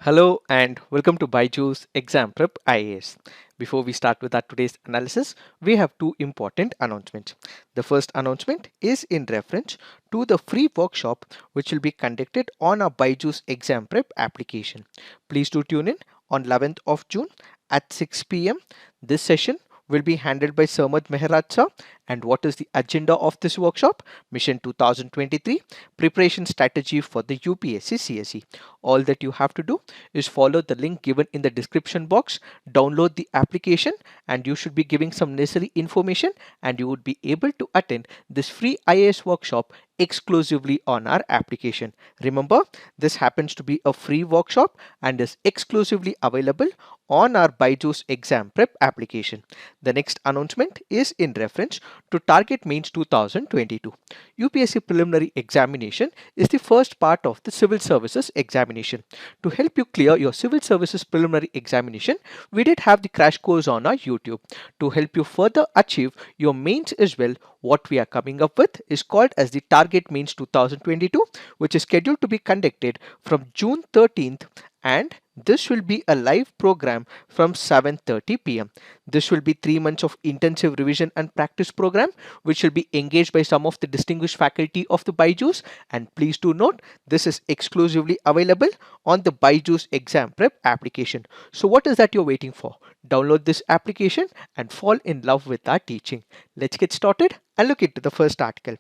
Hello and welcome to BYJU'S Exam Prep IAS. Before we start with our today's analysis, we have two important announcements. The first announcement is in reference to the free workshop which will be conducted on our BYJU'S Exam Prep application. Please do tune in on 11th of June at 6 p.m. This session will be handled by Samad Mehraj sir. And what is the agenda of this workshop? Mission 2023 Preparation Strategy for the UPSC CSE. All that you have to do is follow the link given in the description box, download the application, and you should be giving some necessary information and you would be able to attend this free IAS workshop exclusively on our application. Remember, this happens to be a free workshop and is exclusively available on our BYJU'S exam prep application. The next announcement is in reference to Target Mains 2022. UPSC Preliminary Examination is the first part of the Civil Services Examination. To help you clear your Civil Services Preliminary Examination, we did have the crash course on our YouTube. To help you further achieve your mains as well, what we are coming up with is called as the Target Mains 2022, which is scheduled to be conducted from June 13th, and this will be a live program from 7:30 p.m. This will be 3 months of intensive revision and practice program which will be engaged by some of the distinguished faculty of the BYJU'S, and please do note this is exclusively available on the BYJU'S exam prep application. So what is that you're waiting for? Download this application and fall in love with our teaching. Let's get started and look into the first article.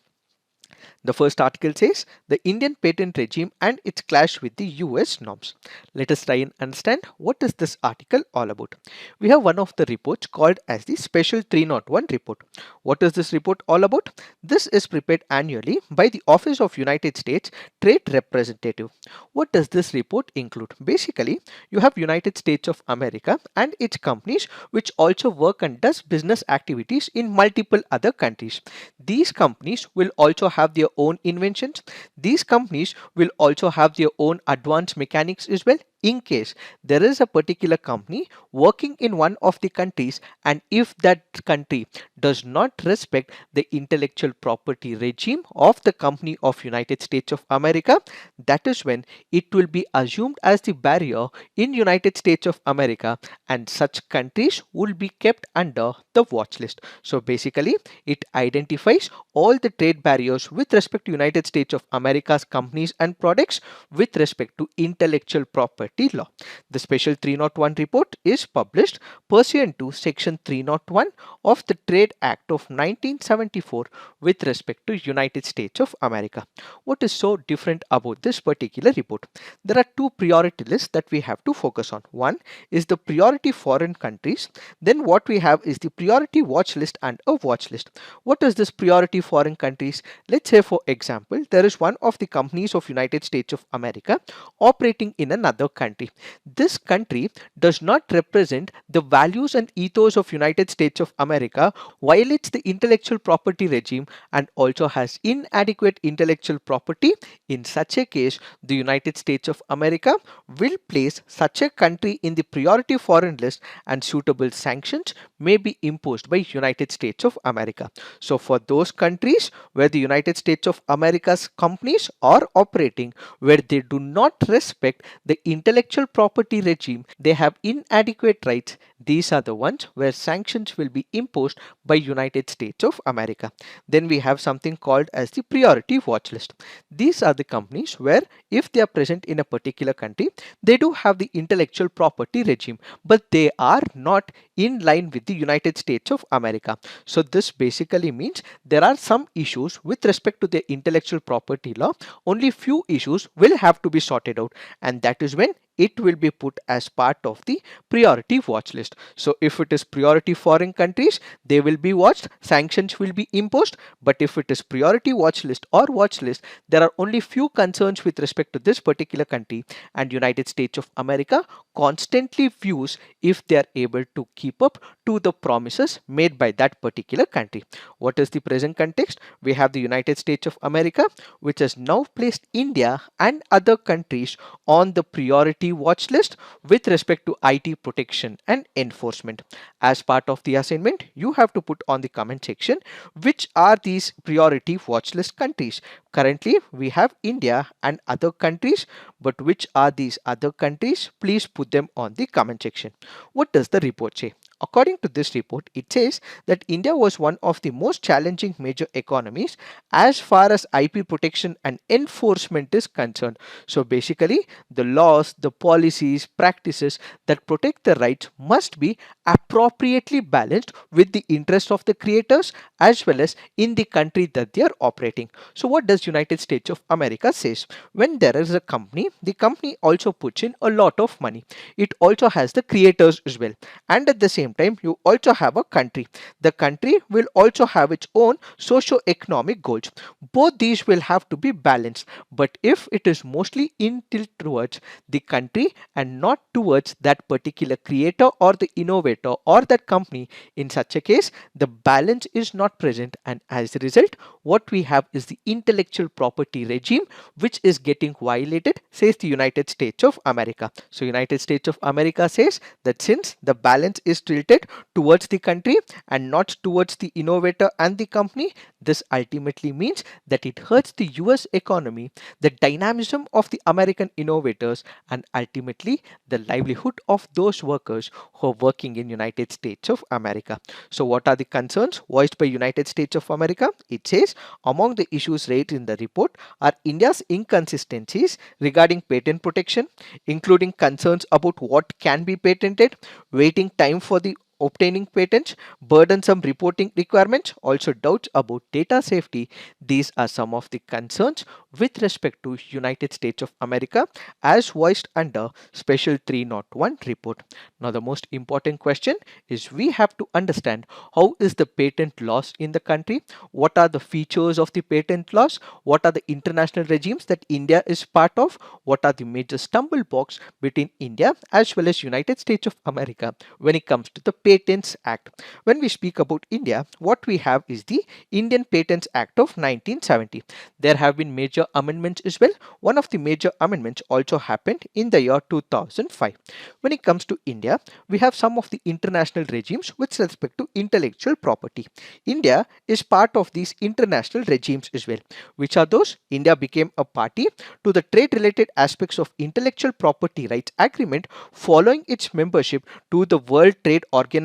The first article says the Indian patent regime and its clash with the US norms. Let us try and understand what is this article all about. We have one of the reports called as the Special 301 report. What is this report all about? This is prepared annually by the Office of United States Trade Representative. What does this report include? Basically, you have United States of America and its companies which also work and does business activities in multiple other countries. These companies will also have their own inventions. These companies will also have their own advanced mechanics as well. In case there is a particular company working in one of the countries, and if that country does not respect the intellectual property regime of the company of United States of America, that is when it will be assumed as the barrier in United States of America, and such countries will be kept under the watch list. So basically it identifies all the trade barriers with respect to United States of America's companies and products with respect to intellectual property law. The Special 301 report is published pursuant to Section 301 of the Trade Act of 1974 with respect to United States of America. What is so different about this particular report? There are two priority lists that we have to focus on. One is the priority foreign countries. Then what we have is the priority watch list and a watch list. What is this priority foreign countries? Let's say for example, there is one of the companies of United States of America operating in another country. This country does not represent the values and ethos of United States of America, violates the intellectual property regime, and also has inadequate intellectual property. In such a case, the United States of America will place such a country in the priority foreign list, and suitable sanctions may be imposed by United States of America. So for those countries where the United States of America's companies are operating, where they do not respect the intellectual property regime, they have inadequate rights, these are the ones where sanctions will be imposed by United States of America. Then we have something called as the priority watch list. These are the companies where if they are present in a particular country, they do have the intellectual property regime, but they are not in line with the United States of America. So this basically means there are some issues with respect to the intellectual property law. Only few issues will have to be sorted out, and that is when it will be put as part of the priority watch list. So if it is priority foreign countries, they will be watched, sanctions will be imposed. But if it is priority watch list or watch list, there are only few concerns with respect to this particular country, and United States of America constantly views if they are able to keep up to the promises made by that particular country. What is the present context? We have the United States of America, which has now placed India and other countries on the priority priority watch list with respect to IT protection and enforcement. As part of the assignment, you have to put on the comment section which are these priority watch list countries. Currently, we have India and other countries, but which are these other countries? Please put them on the comment section. What does the report say? According to this report, it says that India was one of the most challenging major economies as far as IP protection and enforcement is concerned. So basically, the laws, the policies, practices that protect the rights must be appropriately balanced with the interest of the creators as well as in the country that they are operating. So what does United States of America says? When there is a company, the company also puts in a lot of money. It also has the creators as well, and at the same time you also have a country. The country will also have its own socio-economic goals. Both these will have to be balanced, but if it is mostly in tilt towards the country and not towards that particular creator or the innovator or that company, in such a case the balance is not present, and as a result what we have is the intellectual property regime which is getting violated, says the United States of America. So United States of America says that since the balance is tilted towards the country and not towards the innovator and the company, this ultimately means that it hurts the US economy, the dynamism of the American innovators, and ultimately the livelihood of those workers who are working in United States of America. So what are the concerns voiced by United States of America? It says among the issues raised in the report are India's inconsistencies regarding patent protection, including concerns about what can be patented, waiting time for the obtaining patents, burdensome reporting requirements, also doubts about data safety. These are some of the concerns with respect to United States of America as voiced under Special 301 report. Now the most important question is we have to understand how is the patent laws in the country, what are the features of the patent laws, what are the international regimes that India is part of, what are the major stumble blocks between India as well as United States of America when it comes to the Patents Act. When we speak about India, what we have is the Indian Patents Act of 1970. There have been major amendments as well. One of the major amendments also happened in the year 2005. When it comes to India, we have some of the international regimes with respect to intellectual property. India is part of these international regimes as well. Which are those? India became a party to the trade-related aspects of intellectual property rights agreement following its membership to the World Trade Organization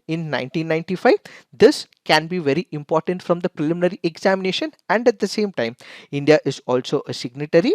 in 1995. This can be very important from the preliminary examination, and at the same time India is also a signatory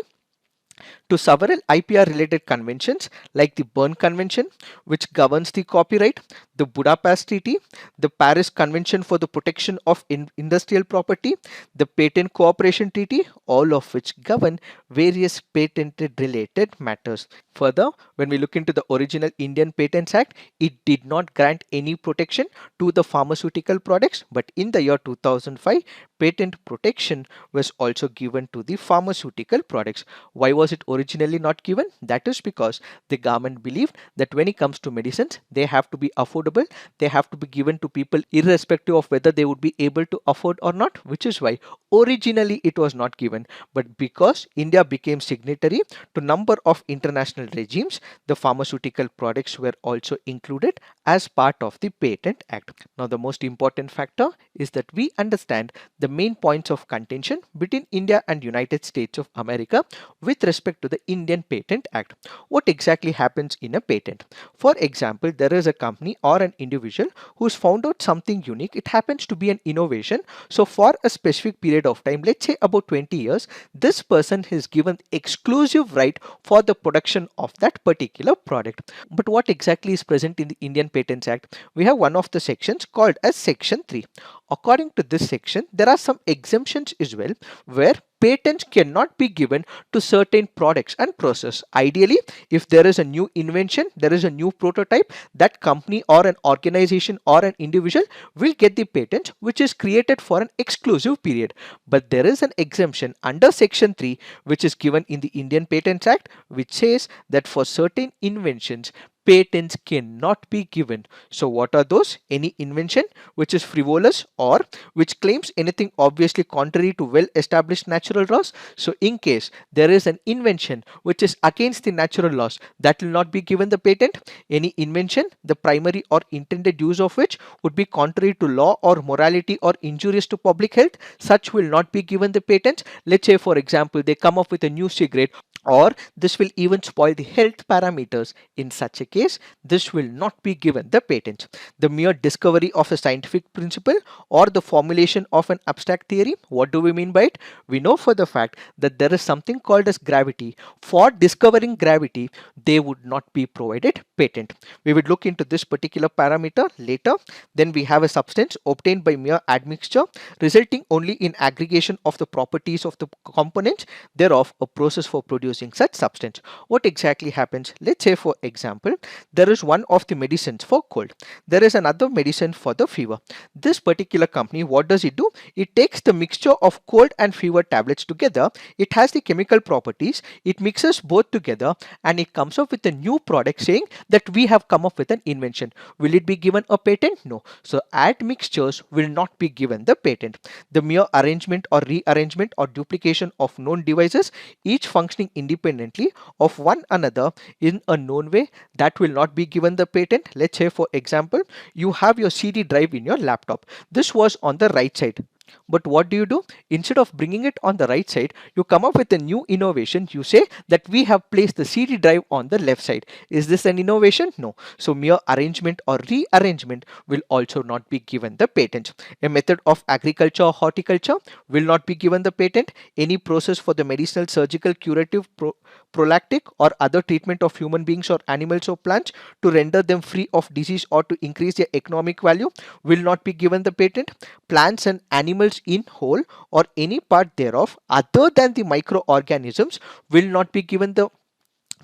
to several IPR related conventions like the Berne Convention, which governs the copyright, the Budapest Treaty, the Paris Convention for the Protection of Industrial Property, the Patent Cooperation Treaty, all of which govern various patented related matters. Further, when we look into the original Indian Patents Act, it did not grant any protection to the pharmaceutical products, but in the year 2005, patent protection was also given to the pharmaceutical products. Why was it originally not given? That is because the government believed that when it comes to medicines, they have to be affordable, they have to be given to people irrespective of whether they would be able to afford or not, which is why originally it was not given. But because India became signatory to number of international regimes, the pharmaceutical products were also included as part of the Patent Act. Now the most important factor is that we understand the main points of contention between India and United States of America with respect to the Indian Patent Act. What exactly happens in a patent? For example, there is a company or an individual who's found out something unique. It happens to be an innovation. So for a specific period of time, let's say about 20 years, this person is given exclusive right for the production of that particular product. But what exactly is present in the Indian Patents Act? We have one of the sections called as Section 3. According to this section, there are some exemptions as well where patents cannot be given to certain products and process. Ideally, if there is a new invention, there is a new prototype, that company or an organization or an individual will get the patent which is created for an exclusive period. But there is an exemption under Section 3 which is given in the Indian Patents Act, which says that for certain inventions, patents cannot be given. So what are those? Any invention which is frivolous or which claims anything obviously contrary to well established natural laws. So in case there is an invention which is against the natural laws, that will not be given the patent. Any invention, the primary or intended use of which would be contrary to law or morality or injurious to public health, such will not be given the patent. Let's say for example they come up with a new cigarette, or this will even spoil the health parameters. In such a case, this will not be given the patent. The mere discovery of a scientific principle or the formulation of an abstract theory, what do we mean by it? We know for the fact that there is something called as gravity. For discovering gravity, they would not be provided patent. We would look into this particular parameter later. Then we have a substance obtained by mere admixture, resulting only in aggregation of the properties of the components, thereof a process for producing such substance. What exactly happens? Let's say for example, there is one of the medicines for cold. There is another medicine for the fever. This particular company, what does it do? It takes the mixture of cold and fever tablets together. It has the chemical properties. It mixes both together and it comes up with a new product saying that we have come up with an invention. Will it be given a patent? No. So admixtures will not be given the patent. The mere arrangement or rearrangement or duplication of known devices, each functioning independently of one another in a known way, that will not be given the patent. Let's say for example, you have your CD drive in your laptop. This was on the right side. But what do? Instead of bringing it on the right side, you come up with a new innovation. You say that we have placed the CD drive on the left side. Is this an innovation? No. So mere arrangement or rearrangement will also not be given the patent. A method of agriculture or horticulture will not be given the patent. Any process for the medicinal, surgical, curative, prophylactic or other treatment of human beings or animals or plants to render them free of disease or to increase their economic value will not be given the patent. Plants and animals in whole or any part thereof other than the microorganisms will not be given the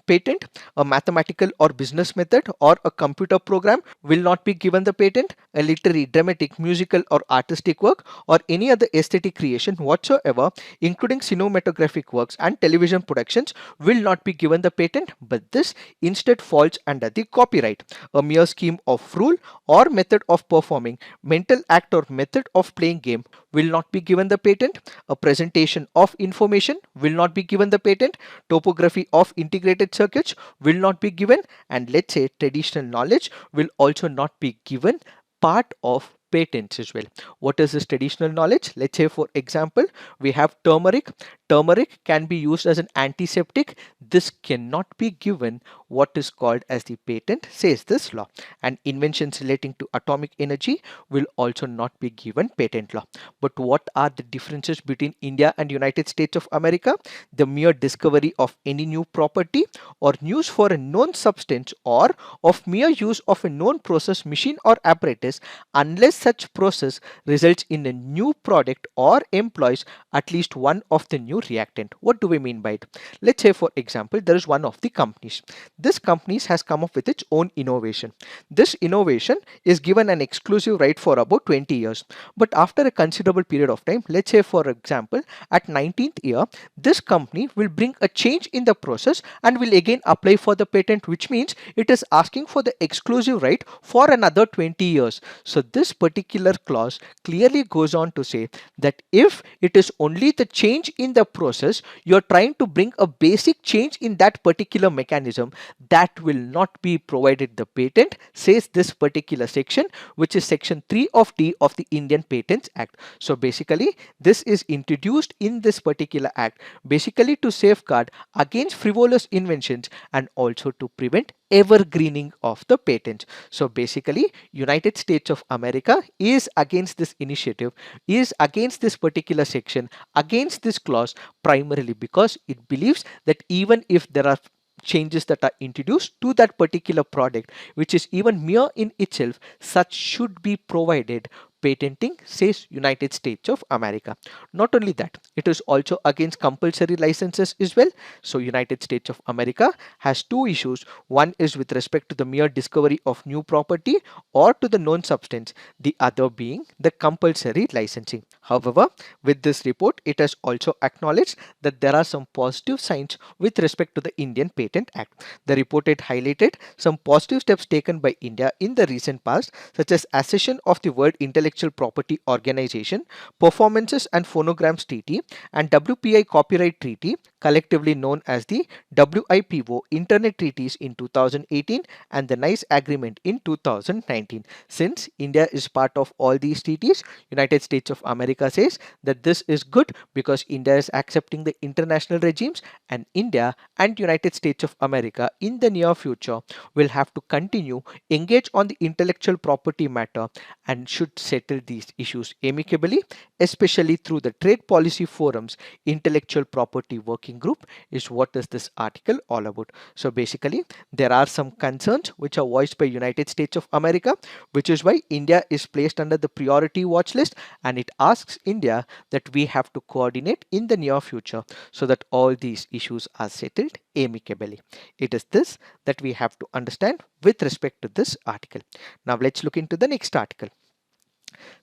patent. A mathematical or business method or a computer program will not be given the patent. A literary, dramatic, musical or artistic work or any other aesthetic creation whatsoever, including cinematographic works and television productions, will not be given the patent, but this instead falls under the copyright. A mere scheme of rule or method of performing, mental act or method of playing game will not be given the patent. A presentation of information will not be given the patent. Topography of integrated circuits will not be given, and let's say traditional knowledge will also not be given part of patents as well. What is this traditional knowledge? Let's say for example, we have turmeric. Turmeric can be used as an antiseptic. This cannot be given what is called as the patent, says this law. And inventions relating to atomic energy will also not be given patent law. But what are the differences between India and United States of America? The mere discovery of any new property or news for a known substance or of mere use of a known process, machine or apparatus, unless such process results in a new product or employs at least one of the new reactant. What do we mean by it? Let's say for example, there is one of the companies. This company has come up with its own innovation. This innovation is given an exclusive right for about 20 years. But after a considerable period of time, let's say for example, at 19th year, this company will bring a change in the process and will again apply for the patent, which means it is asking for the exclusive right for another 20 years. So this particular clause clearly goes on to say that if it is only the change in the process, you're trying to bring a basic change in that particular mechanism, that will not be provided the patent, says this particular section, which is section 3 of D of the Indian Patents Act. So basically this is introduced in this particular act basically to safeguard against frivolous inventions and also to prevent evergreening of the patent. So basically United States of America is against this initiative, is against this particular section, against this clause, primarily because it believes that even if there are changes that are introduced to that particular product, which is even mere in itself, such should be provided patenting says United States of America. Not only that, it is also against compulsory licenses as well. So United States of America has two issues. One is with respect to the mere discovery of new property or to the known substance, the other being the compulsory licensing. However, with this report, it has also acknowledged that there are some positive signs with respect to the Indian Patent Act. The report had highlighted some positive steps taken by India in the recent past, such as accession of the World Intellectual Property Organization, Performances and Phonograms Treaty, and WPI Copyright Treaty, collectively known as the WIPO Internet Treaties in 2018 and the NICE Agreement in 2019. Since India is part of all these treaties, United States of America says that this is good because India is accepting the international regimes, and India and United States of America in the near future will have to continue engage on the intellectual property matter and should settle these issues amicably, especially through the trade policy forums. Intellectual property working group is what is this article all about. So basically there are some concerns which are voiced by United States of America, which is why India is placed under the priority watch list, and it asks India that we have to coordinate in the near future so that all these issues are settled amicably. It is this that we have to understand with respect to this article. Now let's look into the next article.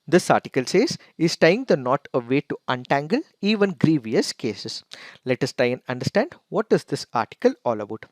This article says, is tying the knot a way to untangle even grievous cases? Let us try and understand what is this article all about.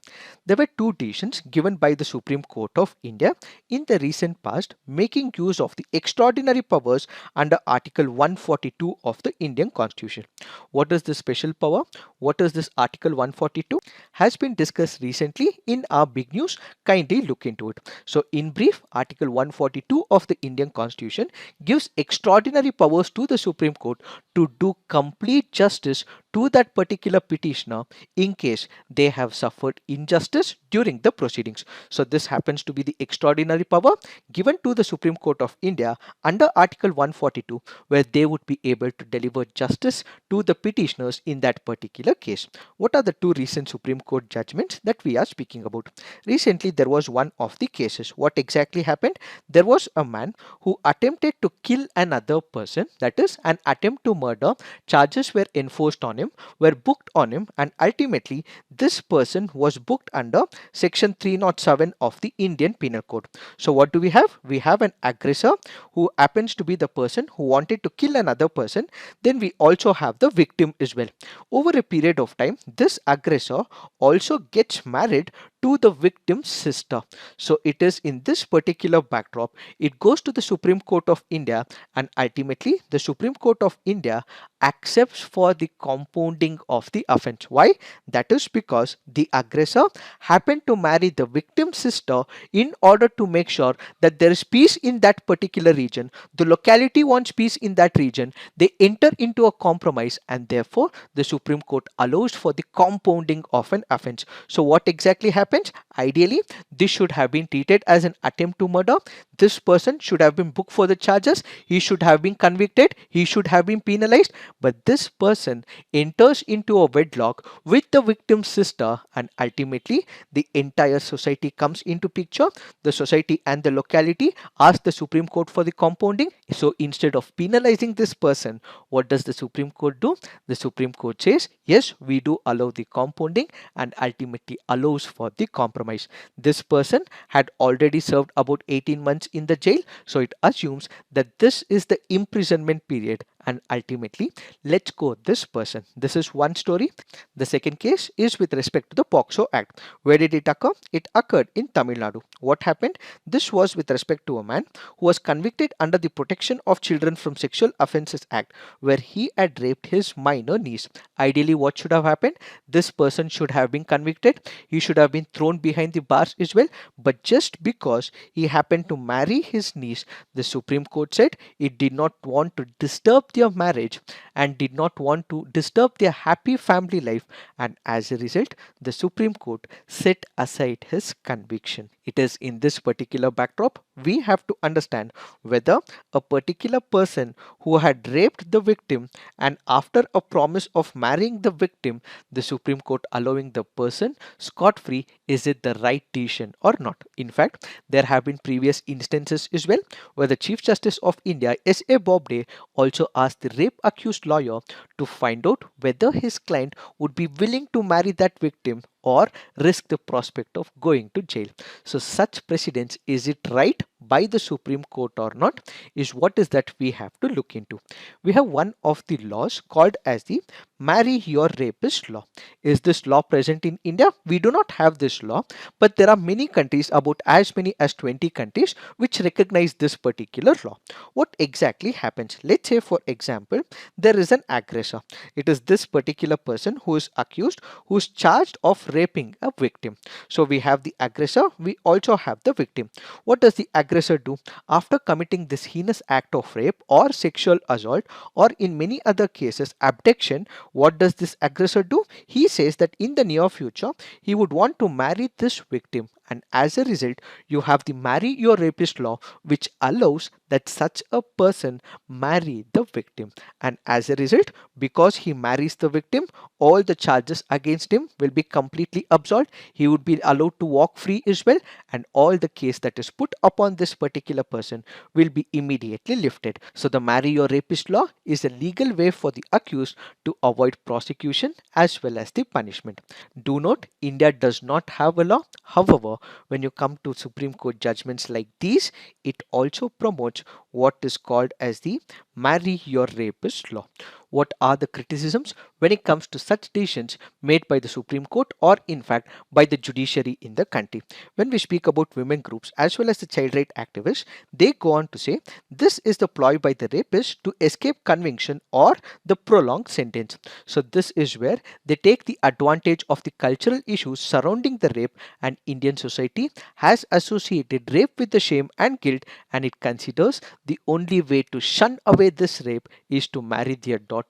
There were two decisions given by the Supreme Court of India in the recent past making use of the extraordinary powers under Article 142 of the Indian Constitution. What is this special power? What is this Article 142? Has been discussed recently in our big news. Kindly look into it. So in brief, Article 142 of the Indian Constitution gives extraordinary powers to the Supreme Court to do complete justice to that particular petitioner in case they have suffered injustice during the proceedings. So this happens to be the extraordinary power given to the Supreme Court of India under Article 142, where they would be able to deliver justice to the petitioners in that particular case. What are the two recent Supreme Court judgments that we are speaking about? Recently, there was one of the cases. What exactly happened? There was a man who attempted to kill another person, that is an attempt to murder. Charges were enforced on him, were booked on him, and ultimately this person was booked under section 307 of the Indian Penal Code. So what do we have? We have an aggressor who happens to be the person who wanted to kill another person. Then we also have the victim as well. Over a period of time, this aggressor also gets married to the victim's sister. So it is in this particular backdrop, it goes to the Supreme Court of India, and ultimately the Supreme Court of India accepts for the compounding of the offense. Why? That is because the aggressor happened to marry the victim's sister in order to make sure that there is peace in that particular region. The locality wants peace in that region. They enter into a compromise, and therefore the Supreme Court allows for the compounding of an offense. So what exactly happens? Ideally, this should have been treated as an attempt to murder. This person should have been booked for the charges. He should have been convicted. He should have been penalized. But this person enters into a wedlock with the victim's sister, and ultimately the entire society comes into picture. The society and the locality ask the Supreme Court for the compounding. So instead of penalizing this person, what does the Supreme Court do? The Supreme Court says, yes, we do allow the compounding, and ultimately allows for the compromise. This person had already served about 18 months in the jail, so it assumes that this is the imprisonment period, and ultimately let's go this person. This is one story. The second case is with respect to the POCSO Act. Where did it occur? It occurred in Tamil Nadu. What happened? This was with respect to a man who was convicted under the Protection of Children from Sexual Offences Act, where he had raped his minor niece. Ideally, what should have happened? This person should have been convicted. He should have been thrown behind the bars as well. But just because he happened to marry his niece, the Supreme Court said it did not want to disturb their marriage and did not want to disturb their happy family life, and as a result the Supreme Court set aside his conviction. It is in this particular backdrop we have to understand whether a particular person who had raped the victim and after a promise of marrying the victim, the Supreme Court allowing the person scot free, is it the right decision or not? In fact, there have been previous instances as well where the Chief Justice of India, S.A. Bobde, also asked the rape accused lawyer to find out whether his client would be willing to marry that victim or risk the prospect of going to jail. So such precedents, is it right by the Supreme Court or not, is what is that we have to look into. We have one of the laws called as the marry your rapist law. Is this law present in India? We do not have this law, but there are many countries, about as many as 20 countries, which recognize this particular law. What exactly happens? Let's say, for example, there is an aggressor. It is this particular person who is accused, who is charged of raping a victim. So we have the aggressor, we also have the victim. What does the aggressor do? After committing this heinous act of rape or sexual assault, or in many other cases abduction, what does this aggressor do? He says that in the near future he would want to marry this victim, and as a result you have the marry your rapist law, which allows that such a person marry the victim, and as a result, because he marries the victim, all the charges against him will be completely absolved. He would be allowed to walk free as well, and all the case that is put upon this particular person will be immediately lifted. So the marry your rapist law is a legal way for the accused to avoid prosecution as well as the punishment. Do note, India does not have a law. However, when you come to Supreme Court judgments like these, it also promotes what is called as the marry your rapist law. What are the criticisms when it comes to such decisions made by the Supreme Court, or in fact by the judiciary in the country? When we speak about women groups as well as the child right activists, they go on to say this is the ploy by the rapist to escape conviction or the prolonged sentence. So this is where they take the advantage of the cultural issues surrounding the rape, and Indian society has associated rape with the shame and guilt, and it considers the only way to shun away this rape is to marry their daughter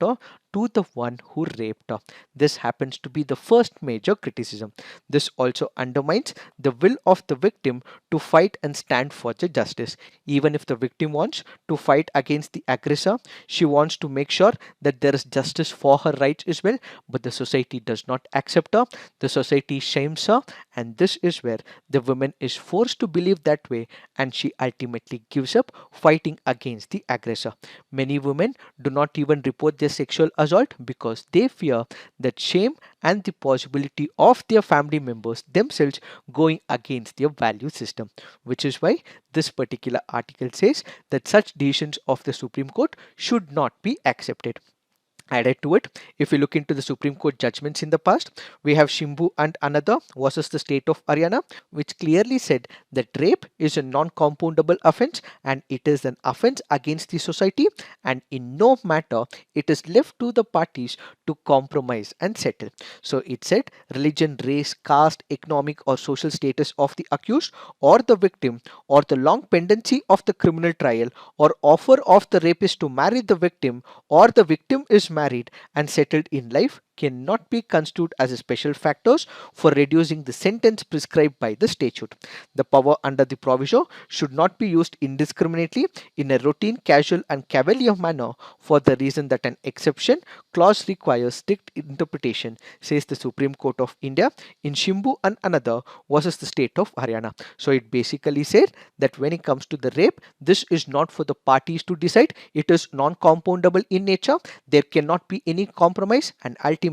to the one who raped her. This happens to be the first major criticism. This also undermines the will of the victim to fight and stand for the justice. Even if the victim wants to fight against the aggressor, she wants to make sure that there is justice for her rights as well, but the society does not accept her. The society shames her, and this is where the woman is forced to believe that way, and she ultimately gives up fighting against the aggressor. Many women do not even report their sexual assault because they fear that shame and the possibility of their family members themselves going against their value system, which is why this particular article says that such decisions of the Supreme Court should not be accepted. Added to it, if we look into the Supreme Court judgments in the past, we have Shimbu and Another versus the state of Haryana, which clearly said that rape is a non-compoundable offence and it is an offence against the society, and in no matter it is left to the parties to compromise and settle. So it said religion, race, caste, economic or social status of the accused or the victim, or the long pendency of the criminal trial, or offer of the rapist to marry the victim, or the victim is married and settled in life, cannot be construed as special factors for reducing the sentence prescribed by the statute. The power under the proviso should not be used indiscriminately in a routine, casual and cavalier manner for the reason that an exception clause requires strict interpretation, says the Supreme Court of India in Shimbu and Another versus the state of Haryana. So it basically said that when it comes to the rape, this is not for the parties to decide. It is non-compoundable in nature. There cannot be any compromise, and ultimately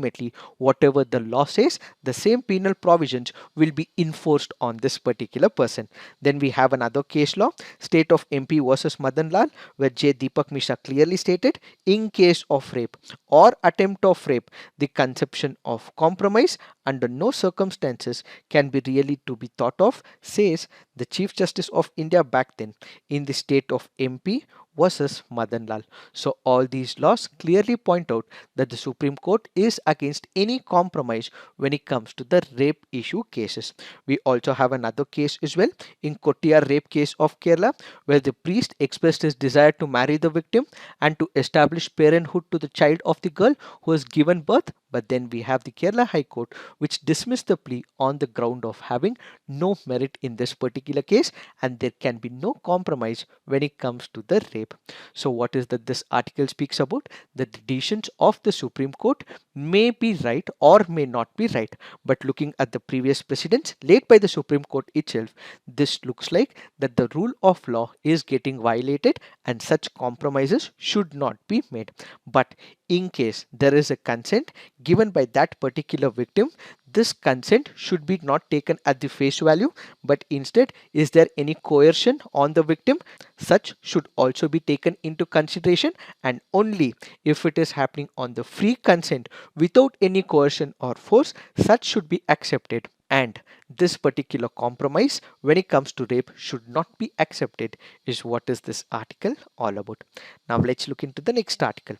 whatever the law says, the same penal provisions will be enforced on this particular person. Then we have another case law, state of MP versus Madan Lal, where J. Deepak Mishra clearly stated, in case of rape or attempt of rape, the conception of compromise under no circumstances can be really to be thought of, says the Chief Justice of India back then in the state of MP versus Madan Lal. So all these laws clearly point out that the Supreme Court is against any compromise when it comes to the rape issue cases. We also have another case as well in Kottayar rape case of Kerala, where the priest expressed his desire to marry the victim and to establish parenthood to the child of the girl who has given birth, but then we have the Kerala High Court which dismissed the plea on the ground of having no merit in this particular case, and there can be no compromise when it comes to the rape. So what is that this article speaks about? The decisions of the Supreme Court may be right or may not be right, but looking at the previous precedents laid by the Supreme Court itself, this looks like that the rule of law is getting violated and such compromises should not be made. But in case there is a consent given by that particular victim, this consent should be not taken at the face value, but instead, is there any coercion on the victim? Such should also be taken into consideration, and only if it is happening on the free consent without any coercion or force, such should be accepted. And this particular compromise when it comes to rape should not be accepted, is what is this article all about. Now let's look into the next article.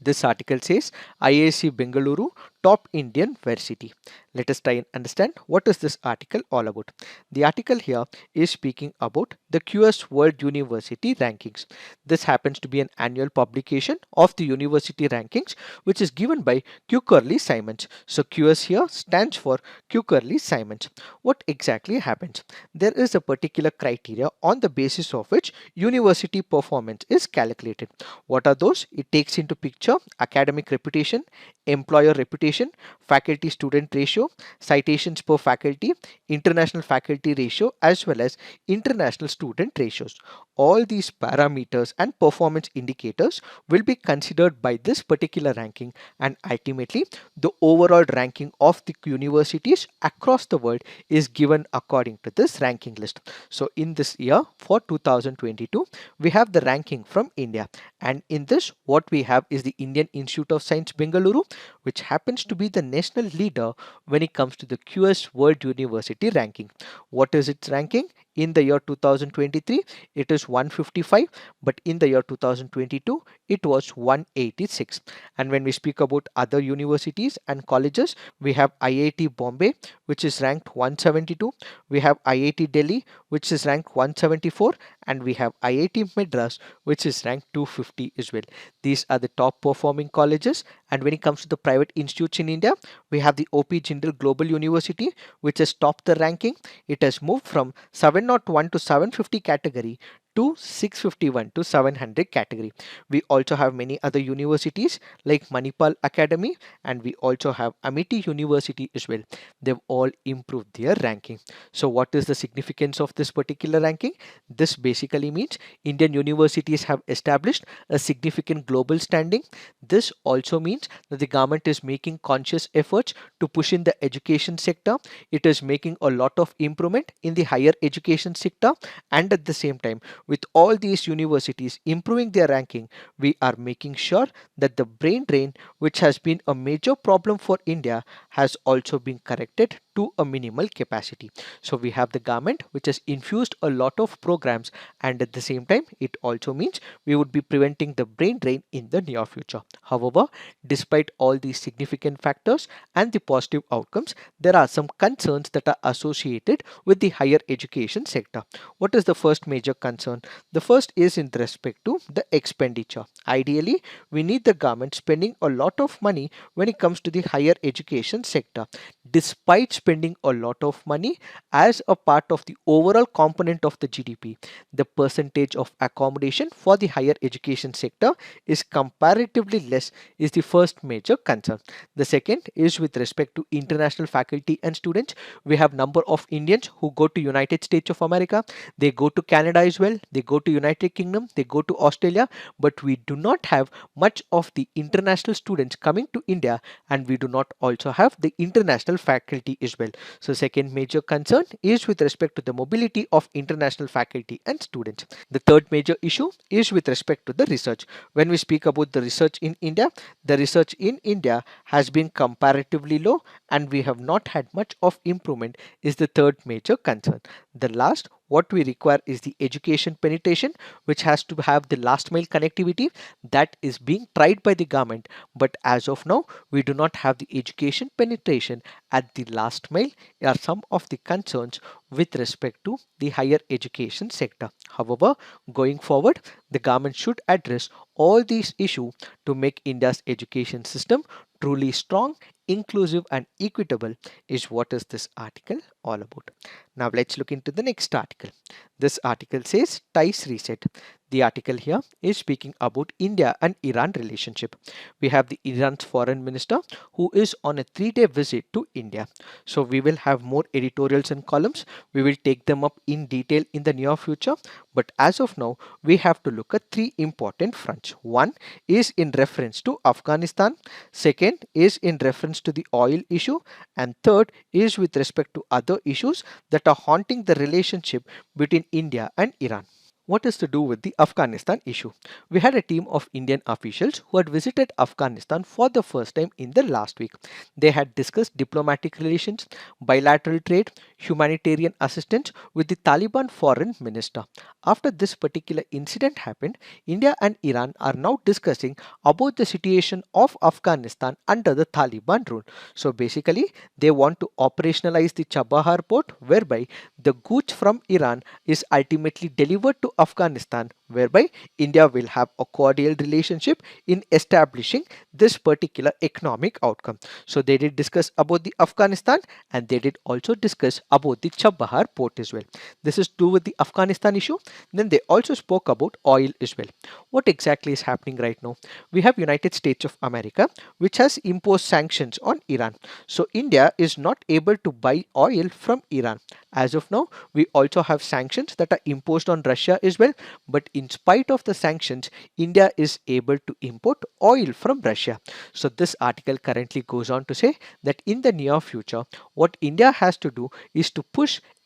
This article says IISc Bengaluru top Indian varsity. Let us try and understand what is this article all about. The article here is speaking about the QS World University Rankings. This happens to be an annual publication of the university rankings which is given by Q-Curly-Simons. So QS here stands for Q-Curly-Simons. What exactly happens? There is a particular criteria on the basis of which university performance is calculated. What are those? It takes into picture academic reputation, employer reputation, faculty student ratio, citations per faculty, international faculty ratio, as well as international student ratios. All these parameters and performance indicators will be considered by this particular ranking, and ultimately the overall ranking of the universities across the world is given according to this ranking list. So in this year for 2022 we have the ranking from India, and in this what we have is the Indian Institute of Science Bengaluru, which happens to be the national leader when it comes to the QS World University ranking. What is its ranking? In the year 2023 it is 155, but in the year 2022 it was 186. And when we speak about other universities and colleges, we have IIT Bombay which is ranked 172, we have IIT Delhi which is ranked 174, and we have IIT Madras which is ranked 250 as well. These are the top performing colleges. And when it comes to the private institutes in India, we have the OP Jindal Global University which has topped the ranking. It has moved from 701 to 750 category to 651 to 700 category. We also have many other universities like Manipal Academy, and we also have Amity University as well. They've all improved their ranking. So what is the significance of this particular ranking? This basically means Indian universities have established a significant global standing. This also means that the government is making conscious efforts to push in the education sector. It is making a lot of improvement in the higher education sector, and at the same time, with all these universities improving their ranking, we are making sure that the brain drain, which has been a major problem for India, has also been corrected to a minimal capacity. So we have the government which has infused a lot of programs, and at the same time it also means we would be preventing the brain drain in the near future. However, despite all these significant factors and the positive outcomes, there are some concerns that are associated with the higher education sector. What is the first major concern? The first is in respect to the expenditure. Ideally, we need the government spending a lot of money when it comes to the higher education sector. Despite spending a lot of money as a part of the overall component of the GDP, the percentage of accommodation for the higher education sector is comparatively less, is the first major concern. The second is with respect to international faculty and students. We have number of Indians who go to United States of America, they go to Canada as well, they go to United Kingdom, they go to Australia, but we do not have much of the international students coming to India, and we do not also have the international faculty as well. So second major concern is with respect to the mobility of international faculty and students. The third major issue is with respect to the research. When we speak about the research in India, the research in India has been comparatively low, and we have not had much of improvement, is the third major concern. The last, what we require is the education penetration, which has to have the last mile connectivity. That is being tried by the government, but as of now we do not have the education penetration at the last mile, are some of the concerns with respect to the higher education sector. However, going forward, the government should address all these issues to make India's education system truly strong, inclusive and equitable is what is this article all about. Now let's look into the next article. This article says ties reset. The article here is speaking about India and Iran relationship. We have the Iran's foreign minister who is on a 3-day visit to India. So we will have more editorials and columns. We will take them up in detail in the near future. But as of now, we have to look at three important fronts. One is in reference to Afghanistan. Second is in reference to the oil issue. And third is with respect to other issues that are haunting the relationship between India and Iran. What is to do with the Afghanistan issue? We had a team of Indian officials who had visited Afghanistan for the first time in the last week. They had discussed diplomatic relations, bilateral trade, humanitarian assistance with the Taliban foreign minister. After this particular incident happened, India and Iran are now discussing about the situation of Afghanistan under the Taliban rule. So basically, they want to operationalize the Chabahar port, whereby the goods from Iran is ultimately delivered to Afghanistan, whereby India will have a cordial relationship in establishing this particular economic outcome. So they did discuss about the Afghanistan and they did also discuss about the Chabahar port as well. This is to do with the Afghanistan issue. Then they also spoke about oil as well. What exactly is happening right now? We have United States of America which has imposed sanctions on Iran. So India is not able to buy oil from Iran. As of now, we also have sanctions that are imposed on Russia as well. But in spite of the sanctions, India is able to import oil from Russia. So this article currently goes on to say that in the near future, what India has to do is to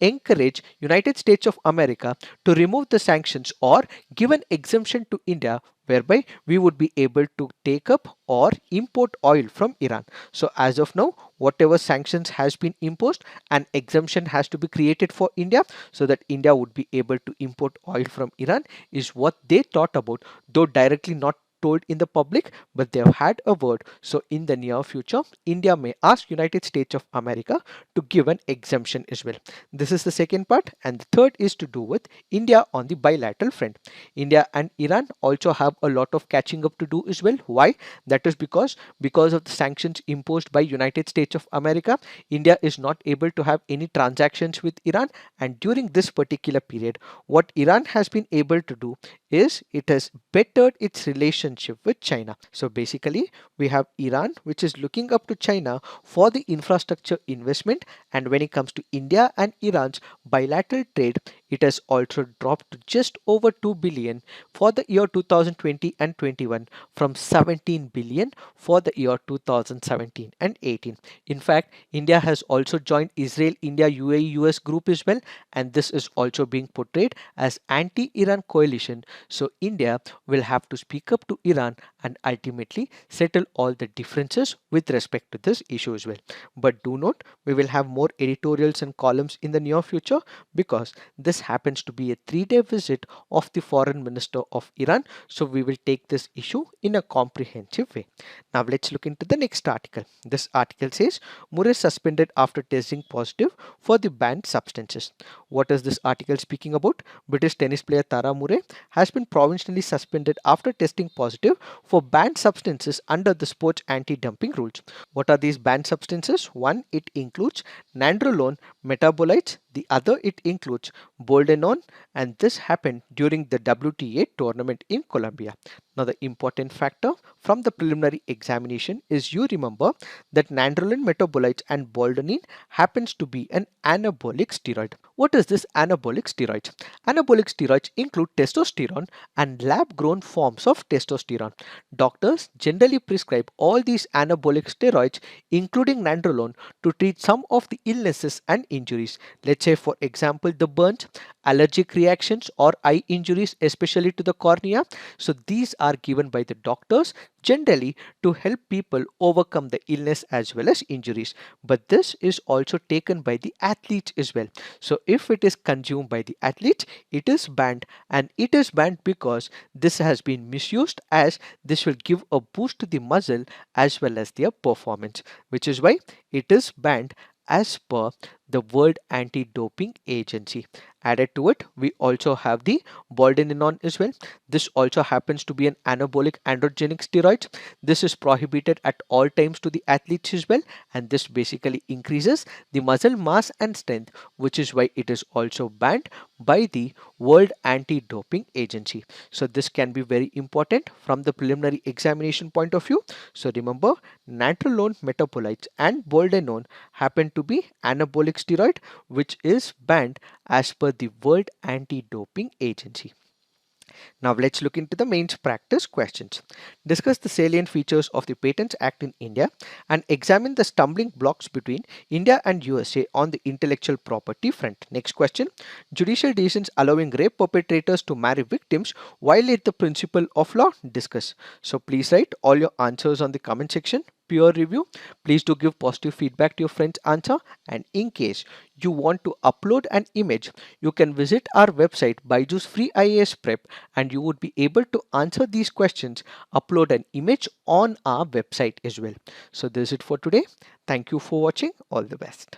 encourage United States of America to remove the sanctions or give an exemption to India, whereby we would be able to take up or import oil from Iran. So as of now, whatever sanctions has been imposed, an exemption has to be created for India so that India would be able to import oil from Iran is what they thought about, though directly not told in the public, but they have had a word. So in the near future, India may ask United States of America to give an exemption as well. This is the second part, and the third is to do with India on the bilateral front. India and Iran also have a lot of catching up to do as well. Why? That is because of the sanctions imposed by United States of America, India is not able to have any transactions with Iran, and during this particular period, what Iran has been able to do is it has bettered its relationship with China. So basically, we have Iran which is looking up to China for the infrastructure investment, and when it comes to India and Iran's bilateral trade, it has also dropped to just over 2 billion for the year 2020 and 21 from 17 billion for the year 2017 and 18. In fact, India has also joined Israel India UAE US group as well, and this is also being portrayed as anti-Iran coalition. So India will have to speak up to Iran and ultimately settle all the differences with respect to this issue as well. But do note, we will have more editorials and columns in the near future because this happens to be a 3-day visit of the foreign minister of Iran. So we will take this issue in a comprehensive way. Now let's look into the next article. This article says Murray suspended after testing positive for the banned substances. What is this article speaking about? British tennis player Tara Murray has been provisionally suspended after testing positive for banned substances under the sports anti-dumping rules. What are these banned substances? One, it includes nandrolone metabolites. The other, it includes boldenone, and this happened during the WTA tournament in Colombia. Now, the important factor from the preliminary examination is you remember that nandrolone metabolites and boldenine happens to be an anabolic steroid. What is this anabolic steroid? Anabolic steroids include testosterone and lab-grown forms of testosterone. Doctors generally prescribe all these anabolic steroids, including nandrolone, to treat some of the illnesses and injuries. Let's say, for example, the burns, allergic reactions, or eye injuries, especially to the cornea. So these are given by the doctors generally to help people overcome the illness as well as injuries. But this is also taken by the athletes as well. So if it is consumed by the athletes, it is banned, and it is banned because this has been misused, as this will give a boost to the muscle as well as their performance, which is why it is banned as per the World Anti-Doping Agency. Added to it, we also have the boldenonone as well. This also happens to be an anabolic androgenic steroid. This is prohibited at all times to the athletes as well, and this basically increases the muscle mass and strength, which is why it is also banned by the World Anti-Doping Agency. So this can be very important from the preliminary examination point of view. So remember, nandrolone metabolites and boldenone happen to be anabolic steroid, which is banned as per the World Anti-Doping Agency. Now let's look into the mains practice questions. Discuss the salient features of the Patents Act in India and examine the stumbling blocks between India and USA on the intellectual property front. Next question. Judicial decisions allowing rape perpetrators to marry victims violate the principle of law. Discuss. So please write all your answers on the comment section. Peer review. Please do give positive feedback to your friend's answer, and in case you want to upload an image, you can visit our website BYJU'S Free IAS Prep, and you would be able to answer these questions, upload an image on our website as well. So this is it for today. Thank you for watching. All the best.